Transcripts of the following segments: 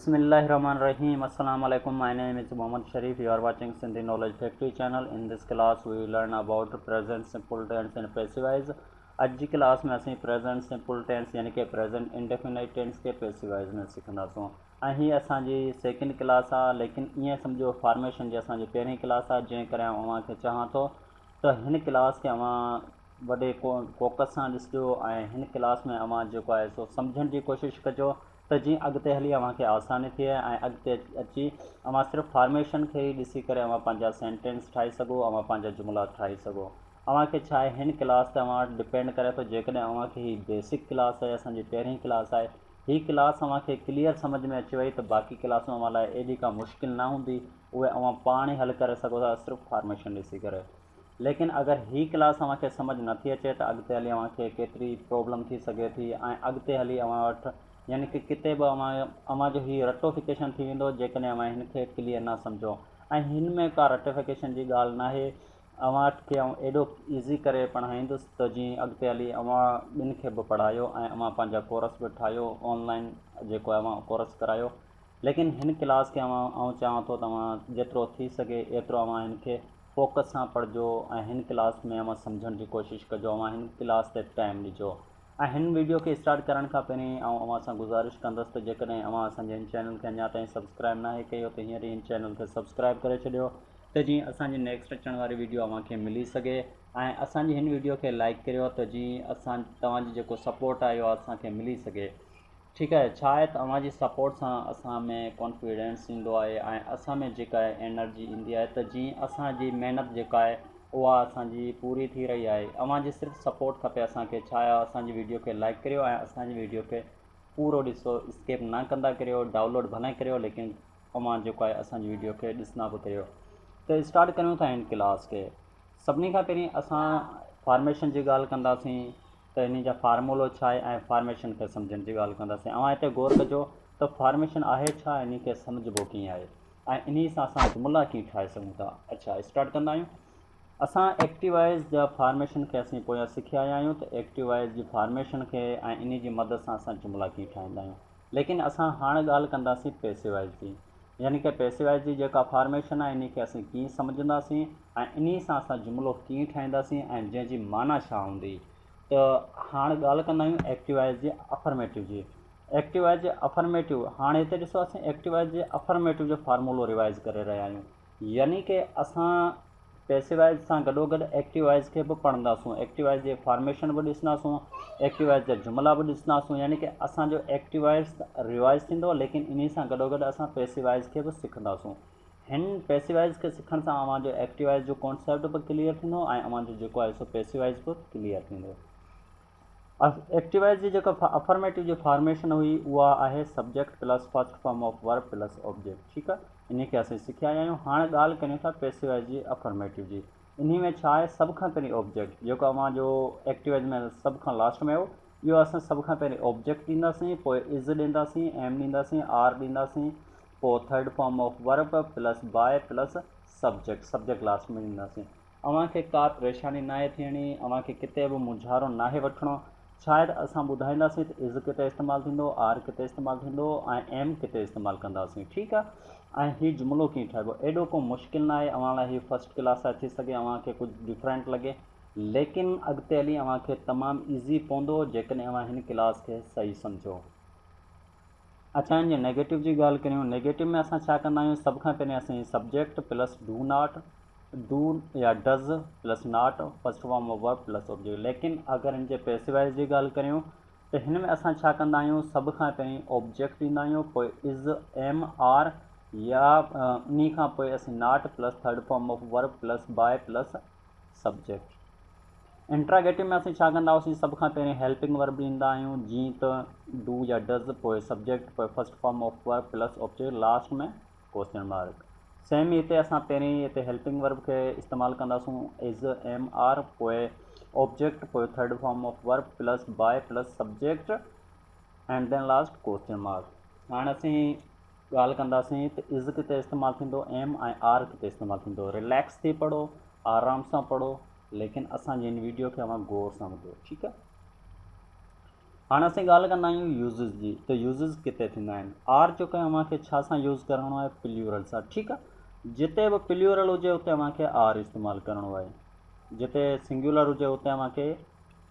Bismillahirrahmanirrahim. Assalamu alaikum. My name is Mohammad Sharif. You are watching Sindhi Knowledge Factory channel. In this class, we will learn about present simple tense and passive voice. आज की class में असीं present simple tense यानी कि present indefinite tense के passive voice में सीखंदासूं। ऐं हीअ असांजी सेकेंड क्लास आहे, लेकिन ईअं सम्झो फॉर्मेशन जी असांजी पहिरीं क्लास आहे। जंहिं करे अव्हांखे चाहियां थो त हिन क्लास खे अव्हां वॾे फोकस सां ॾिसिजो ऐं हिन क्लास में अव्हां जेको आहे सो सम्झण जी कोशिशि कजो त जीअं अॻिते हली अव्हांखे आसानी थिए ऐं अॻिते अची अव्हां सिर्फ़ु फॉर्मेशन खे ई ॾिसी करे अव्हां पंहिंजा सेंटेंस ठाहे सघो, अव्हां पंहिंजा जुमिला ठाहे सघो। अव्हांखे छा आहे हिन क्लास ते अव्हां डिपेंड करे थो। जेकॾहिं अव्हांखे हीअ बेसिक क्लास आहे, असांजी पहिरीं क्लास आहे, हीअ क्लास अव्हांखे क्लियर सम्झ में अची वई त बाक़ी क्लासूं अव्हां लाइ एॾी का मुश्किल न हूंदी, उहे अव्हां पाण ई हल करे सघो था सिर्फ़ु फॉर्मेशन ॾिसी करे। लेकिन अगरि हीअ क्लास अव्हांखे सम्झ नथी अचे त अॻिते हली अव्हांखे केतिरी प्रॉब्लम थी सघे थी ऐं अॻिते हली अव्हां वटि यानी कि किथे बि अव्हांजो हीअ रटोफिकेशन थी वेंदो जेकॾहिं अव्हां हिन खे क्लियर न सम्झो। ऐं हिन में का रटोफिकेशन जी ॻाल्हि न आहे। अव्हांखे एॾो ईज़ी करे पढ़ाईंदुसि त जीअं अॻिते हली अव्हां ॿिनि खे बि पढ़ायो ऐं अव्हां पंहिंजा कोर्स बि ठाहियो, ऑनलाइन जेको आहे अव्हां कोर्स करायो। लेकिन हिन क्लास खे आउं चाहियां थो तव्हां जेतिरो थी सघे एतिरो अव्हां हिन खे फोकस सां पढ़िजो ऐं हिन क्लास में अव्हां सम्झण जी कोशिशि कजो, अव्हां हिन क्लास ते टाइम ॾिजो। ऐं हिन वीडियो खे स्टार्ट करण खां पहिरीं अव्हां सां गुज़ारिश कंदुसि त जेकॾहिं अव्हां असांजे हिन चैनल खे अञा ताईं सब्सक्राइब न आहे कयो त हींअर हिन चैनल खे सब्सक्राइब करे छॾियो त जीअं असांजी नेक्स्ट अचण वारी वीडियो अव्हांखे मिली सघे। ऐं असांजी हिन वीडियो खे लाइक करियो त जीअं तव्हांजी जेको सपोर्ट आहे इहो असांखे मिली सघे। ठीकु आहे, छा आहे त अव्हांजी सपोर्ट सां असां में कॉन्फिडेंस ईंदो आहे ऐं असां में जेका आहे एनर्जी ईंदी आहे त जीअं असांजी महिनत जेका आहे उहा असांजी पूरी थी रही आहे। अव्हांजी सिर्फ़ु सपोर्ट खपे असांखे। छा आहे, असांजी वीडियो खे लाइक करियो ऐं असांजी वीडियो खे पूरो ॾिसो, स्किप न कंदा करियो, डाउनलोड भले करियो, लेकिन अव्हां जेको आहे असांजी वीडियो खे ॾिसंदा बि करियो। त स्टार्ट करियूं था हिन क्लास खे। सभिनी खां पहिरीं असां फॉर्मेशन जी ॻाल्हि कंदासीं त हिन जा फार्मूलो छा आहे ऐं फॉर्मेशन खे सम्झण जी ॻाल्हि कंदासीं। अव्हां हिते गौर कजो त फॉर्मेशन आहे छा, इन खे सम्झिबो कीअं आहे ऐं इन सां असां जुमिला कीअं ठाहे सघूं था। अच्छा, स्टार्ट कंदा आहियूं। असां एक्टिव वॉइस जा फॉर्मेशन खे असीं पोयां सिखिया आहियूं त एक्टिव वॉइस जी फॉर्मेशन खे ऐं इन जी मदद सां असां जुमिला कीअं ठाहींदा आहियूं। लेकिन असां हाणे ॻाल्हि कंदासीं पैसिव वॉइस जी, यानी कि पैसिव वॉइस जी जेका फॉर्मेशन आहे इन खे असीं कीअं सम्झंदासीं ऐं इन सां असां जुमिलो कीअं ठाहींदासीं ऐं जंहिंजी माना छा हूंदी। त हाणे ॻाल्हि कंदा आहियूं एक्टिव वॉइस जी अफर्मेटिव जी। एक्टिव वॉइस जे अफर्मेटिव, हाणे हिते ॾिसो असीं एक्टिव वॉइस जे अफर्मेटिव जो फार्मूलो रिवाइज़ करे रहिया आहियूं। यानी कि असां पैसिव वॉइस सां गॾोगॾु एक्टिव वॉइस खे बि पढ़ंदासूं, एक्टिव वॉइस जे फॉर्मेशन बि ॾिसंदासूं, एक्टिव वॉइस जा जुमिला बि ॾिसंदासूं। यानी कि असांजो एक्टिव वॉइस रिवाइज़ थींदो, लेकिन इन सां गॾोगॾु असां पैसिव वॉइस खे बि सिखंदासूं। हिन पैसिव वॉइस खे सिखण सां अव्हांजो एक्टिव वॉइस जो कॉन्सेप्ट बि क्लियर थींदो ऐं अव्हांजो जेको आहे सो पैसिव वॉइस बि क्लियर थींदो। एक्टिव वॉइस जी जेका अफर्मेटिव जी फॉर्मेशन हुई उहा आहे subject plus first form of verb plus object. ठीकु आहे, इन खे असीं सिखिया आहियूं। हाणे ॻाल्हि कयूं था पैसिव वॉइस जी अफर्मेटिव जी। इन में छा आहे, सभ खां पहिरीं ऑब्जेक्ट जेको अव्हांजो एक्टिव वॉइस में सभ खां लास्ट में हो, इहो असां सभ खां पहिरीं ऑब्जेक्ट ॾींदासीं, पोइ इज़ ॾींदासीं, एम ॾींदासीं, आर ॾींदासीं, पोइ third form of verb plus by plus subject last में ॾींदासीं। अव्हांखे का परेशानी नाहे थियणी, अव्हांखे किथे बि मुंझारो नाहे वठिणो। शायदि असां ॿुधाईंदासीं त इज़ किथे इस्तेमालु थींदो, आर किथे इस्तेमालु थींदो ऐं एम किथे इस्तेमालु कंदासीं। ठीकु आहे, ऐं हीउ जुमिलो कीअं ठाहिबो, एॾो को मुश्किल न आहे। अव्हां लाइ हीअ फस्ट क्लास आहे, थी सघे अव्हांखे कुझु डिफरेंट लॻे, लेकिन अॻिते हली अव्हांखे तमामु ईज़ी पवंदो जेकॾहिं अव्हां हिन क्लास खे सही सम्झो। अच्छा, हिन जे नेगेटिव जी ॻाल्हि करियूं। नेगेटिव में असां छा कंदा आहियूं, सभ खां पहिरीं असीं subject plus do not, do या does plus not, first form of verb plus object. लेकिन अगरि हिन जे पैसिव वॉइस जी ॻाल्हि करियूं त हिन में असां छा कंदा आहियूं, सभ खां पहिरीं ऑब्जेक्ट ॾींदा आहियूं, पोइ इज़, एम, आर या इन खां पोइ असीं not plus third form of verb plus by plus subject. Interrogative में असीं छा कंदा हुआसीं, सभ खां पहिरीं हेल्पिंग वर्ब ॾींदा आहियूं, जीअं त डू या डज़, पोइ सब्जेक्ट, पोइ first form of verb plus object, last में क्वेश्चन मार्क। सेम हिते असां पहिरीं हिते हेल्पिंग वर्ब खे इस्तेमालु कंदासूं, इज़, एम, आर, पोइ ऑब्जेक्ट, पोइ third form of verb plus by plus subject and then last question mark. हाणे असीं ॻाल्हि कंदासीं त इज़ किथे इस्तेमालु थींदो, एम ऐं आर किथे इस्तेमालु थींदो। रिलैक्स थी पढ़ो, आराम सां पढ़ो, लेकिन असांजी हिन वीडियो खे अव्हां गौर सां ॿुधो। ठीकु आहे, हाणे असीं ॻाल्हि कंदा आहियूं यूज़िस जी, त यूज़िस किथे थींदा आहिनि। आर जेको आहे अव्हांखे छा सां यूज़ करिणो आहे, प्लूरल सां, ठीकु आहे। जिते बि प्लूरल हुजे उते अव्हांखे आर इस्तेमालु करिणो आहे, जिते सिंगुलर हुजे उते अव्हांखे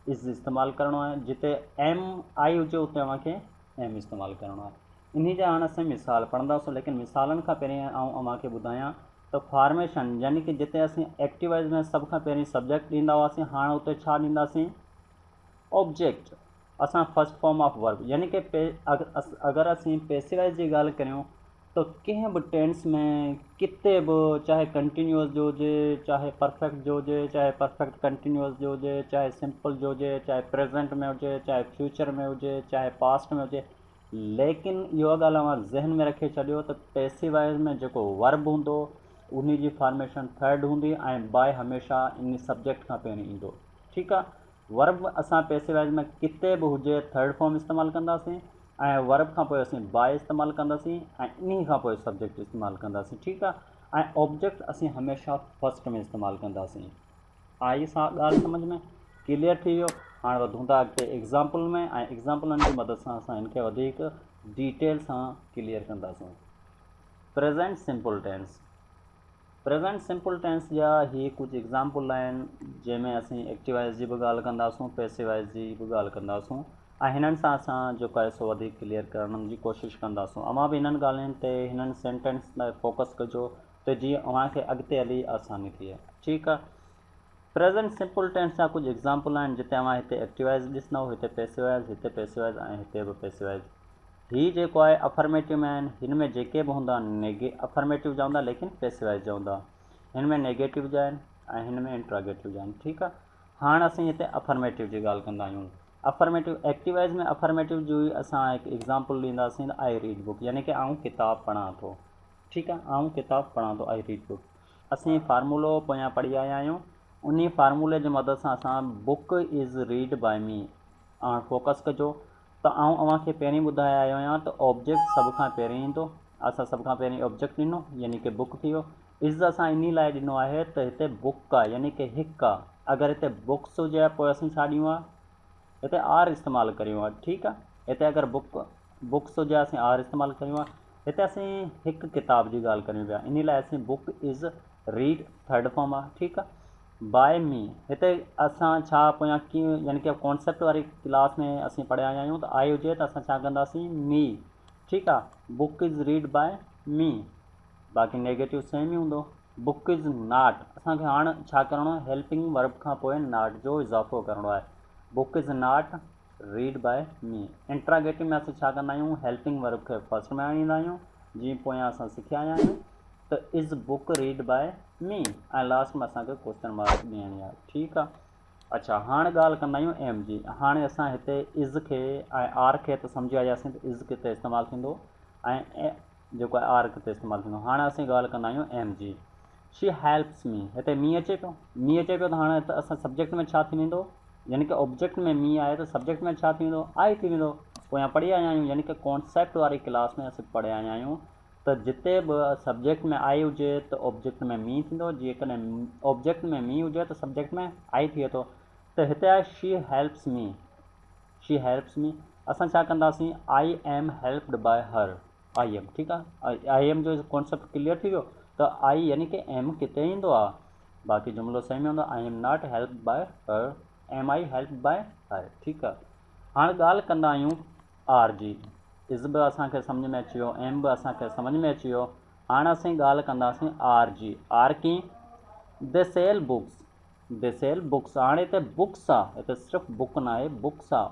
इज़ इस्तेमालु करिणो आहे, जिते एम आई हुजे उते अव्हांखे एम इस्तेमालु करिणो आहे। इन जा हाणे असीं मिसाल पढ़ंदासीं, लेकिन मिसालनि खां पहिरीं आउं अव्हांखे ॿुधायां त फॉर्मेशन यानी कि जिते असीं एक्टिवाइज़ में सभ खां पहिरीं सब्जेक्ट ॾींदा हुआसीं, हाणे उते छा ॾींदासीं, ऑब्जेक्ट। असां फर्स्ट फॉर्म ऑफ वर्ब यानी कि अगरि असीं पैसिवाइज़ जी ॻाल्हि करियूं तो कंहिं बि टेंस में किथे बि, चाहे कंटिन्यूअस जो हुजे, चाहे परफेक्ट जो हुजे, चाहे परफेक्ट कंटिन्यूअस जो हुजे, चाहे सिंपल जो हुजे, चाहे प्रेजेंट में हुजे, चाहे फ्यूचर में हुजे, चाहे पास्ट में हुजे, लेकिन इहो ॻाल्हि अव्हां ज़हन में रखे छॾियो त पैसिवाइज़ में जेको वर्ब हूंदो उन जी फॉर्मेशन थर्ड हूंदी ऐं बाय हमेशह इन सब्जेक्ट खां पहिरीं ईंदो, ठीकु आहे। वर्ब असां पैसिवाइज़ में किथे बि हुजे थर्ड फॉर्म इस्तेमालु कंदासीं, ऐं वर्ब खां पोइ असीं बाय इस्तेमालु कंदासीं, ऐं इन खां पोइ सब्जेक्ट इस्तेमालु कंदासीं, ठीकु आहे। ऐं ऑब्जेक्ट असीं हमेशह फर्स्ट में इस्तेमालु कंदासीं। आई सा ॻाल्हि सम्झ में क्लियर थी वियो। हाणे वधूं था अॻिते एग्ज़ाम्पल में, ऐं एग्ज़ाम्पलनि जी मदद सां असां इनखे वधीक डिटेल सां क्लियर कंदासीं। Present simple tense, present simple tense जा ही कुछ एग्ज़ाम्पल आहिनि जंहिंमें असीं एक्टिवाइज़ जी बि ॻाल्हि कंदासूं, पैसिवाइज़ जी बि ॻाल्हि कंदासूं, ऐं हिननि सां असां जेको आहे सो वधीक क्लियर करण जी कोशिशि कंदासूं। अव्हां बि हिननि ॻाल्हियुनि ते, हिननि सेंटेंस लाइ फोकस कजो त जीअं अव्हांखे अॻिते हली आसानी थिए, ठीकु आहे। प्रेज़ेंट सिंपल टेंस जा कुझु एग्ज़ाम्पल आहिनि जिते अव्हां हिते एक्टिवाइज़ ॾिसंदव, हिते पैसिवाइज़ ऐं हिते बि पैसिवाइज़। ही जेको आहे अफर्मेटिव में आहिनि, हिन में जेके बि हूंदा अफर्मेटिव जा हूंदा लेकिन पैसिवाइज़ जा हूंदा, हिन में नेगेटिव जा आहिनि ऐं हिन में इंट्रागेटिव जा आहिनि, ठीकु आहे। हाणे असीं हिते अफर्मेटिव जी ॻाल्हि कंदा आहियूं। अफर्मेटिव एक्टिवाइज़ में अफर्मेटिव जो असां हिकु एग्ज़ाम्पल ॾींदासीं, आई रीड बुक, यानी कि आउं किताबु पढ़ां थो, ठीकु आहे। आउं किताबु पढ़ां थो, आई रीड बुक। असीं फार्मूलो पोयां पढ़ी आया आहियूं, उन फार्मूले जी मदद सां असां बुक इज़ रीड बाय मी, हाणे फोकस कजो त आउं अव्हांखे पहिरीं ॿुधाए आयो आहियां त ऑब्जेक्ट सभ खां पहिरीं ईंदो। असां सभ खां पहिरीं ऑब्जेक्ट ॾिनो यानी कि बुक थी वियो। इज़ असां इन लाइ ॾिनो आहे त हिते बुक आहे यानी कि हिकु आहे। अगरि हिते बुक्स हुजे पोइ असीं छा ॾियूं आहे, हिते आर इस्तेमालु करियूं आहे, ठीकु आहे। हिते अगरि बुक्स हुजे असीं आर इस्तेमालु करियूं आहे। हिते असीं हिकु किताब जी ॻाल्हि करियूं पिया, इन लाइ असीं book is read third form आहे, ठीकु आहे। बाय मी, हिते असां छा पोयां कीअं यानी कि कॉन्सेप्ट वारी क्लास में असीं पढ़िया आहियूं त आई हुजे त असां छा कंदासीं, मी, ठीकु आहे। बुक इज़ रीड बाय मी, बाक़ी नेगेटिव सेम ई हूंदो। बुक इज़ नॉट, असांखे हाणे छा करिणो आहे, हेल्पिंग वर्ब खां पोइ नॉट जो इज़ाफ़ो करिणो आहे। Book is not read by me. Interrogative में असीं छा कंदा आहियूं, हेल्पिंग वर्ब खे फर्स्ट में आणींदा आहियूं, जीअं पोयां असां सिखिया आया आहियूं त इज़ बुक रीड बाय मी, ऐं लास्ट में असांखे क्वेश्चन मार्क ॾियणी आहे, ठीकु आहे। अच्छा, हाणे ॻाल्हि कंदा आहियूं एम जी। हाणे असां हिते इज़ खे ऐं आर खे त सम्झी आयासीं त इज़ किथे इस्तेमालु थींदो ऐं जेको आहे आर किथे इस्तेमालु थींदो। हाणे असीं ॻाल्हि कंदा आहियूं एम जी। शी हेल्प्स मी, हिते मी अचे पियो, मी अचे पियो त हाणे त असां सब्जेक्ट में छा थी वेंदो, यानी कि ऑब्जेक्ट में मी आहे त सब्जेक्ट में छा थी वेंदो, आई थी वेंदो। पोयां पढ़ी आया आहियूं, यानी कि कॉन्सेप्ट वारी क्लास में असीं पढ़िया आहियूं त जिते बि सब्जेक्ट में आई हुजे त ऑब्जेक्ट में मी थींदो, जेकॾहिं ऑब्जेक्ट में मी हुजे त सब्जेक्ट में आई थिए थो। त हिते आहे she helps mid, she helps मी। असां छा कंदासीं, आई एम हेल्प्ड बाय हर, आई एम, ठीकु आहे। आई एम जो कॉन्सेप्ट क्लियर थी वियो त आई यानी कि एम किथे ईंदो आहे, बाक़ी जुमिलो सेम हूंदो। I am not help by her, am I help by her, ठीकु आहे। हाणे ॻाल्हि कंदा आहियूं आर जी। इज़ बि असांखे सम्झ में अची वियो, एम बि असांखे सम्झ में अची वियो। हाणे असीं ॻाल्हि कंदासीं आर जी। आर कीअं, they sell books, they sell books. हाणे हिते बुक्स आहे, हिते सिर्फ़ु बुक न आहे, बुक्स आहे,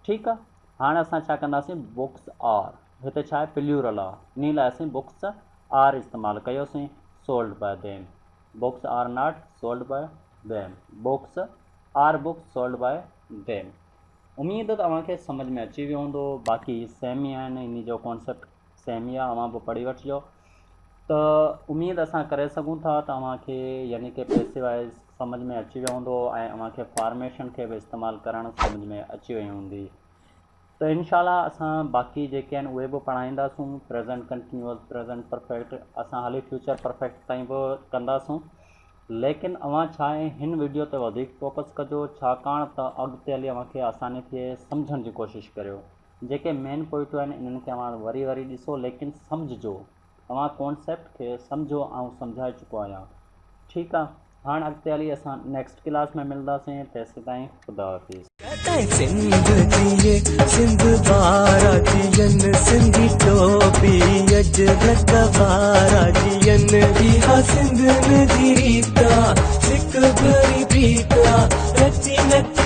ठीकु आहे। हाणे असां छा कंदासीं, बुक्स आर, हिते छा आहे प्लूरल आहे, इन लाइ असीं बुक्स आर इस्तेमालु कयोसीं। Sold by them, books are not sold by them, books are books sold by them. उम्मीद तव्हांखे सम्झ में अची वियो हूंदो। बाक़ी सेम ई आहिनि, इन जो कॉन्सेप्ट सेम ई आहे, अव्हां बि पढ़ी वठिजो। त उम्मीद असां करे सघूं था तव्हांखे यानी कि पैसिवाइज़ सम्झ में अची वियो हूंदो ऐं अव्हांखे फॉर्मेशन खे बि इस्तेमालु करणु सम्झ में अची वई हूंदी। त इनशाला असां बाक़ी जेके आहिनि उहे बि पढ़ाईंदासूं, प्रेज़ेंट कंटिन्यूअस, प्रेज़ेंट परफेक्ट, असां हाली फ्यूचर परफेक्ट ताईं बि कंदासूं। लेकिन अवां छा आहे हिन वीडियो ते वधीक फोकस कजो, छाकाणि त अॻिते हली अव्हांखे आसानी थिए सम्झण जी कोशिशि करियो। जेके मेन पॉइंटूं आहिनि इन्हनि खे अव्हां वरी वरी ॾिसो, लेकिन सम्झिजो। तव्हां कॉन्सेप्ट खे सम्झो, ऐं सम्झाए चुको आहियां। ठीकु आहे, हाणे अॻिते हली असां नेक्स्ट क्लास में मिलंदासीं। तेसि ताईं ख़ुदा हाफ़िज़। सिंध वारा जियन सिंधी टोपी अज वारा जियन इहा सिंध जी रीता सिक भरी प्रीता रची नच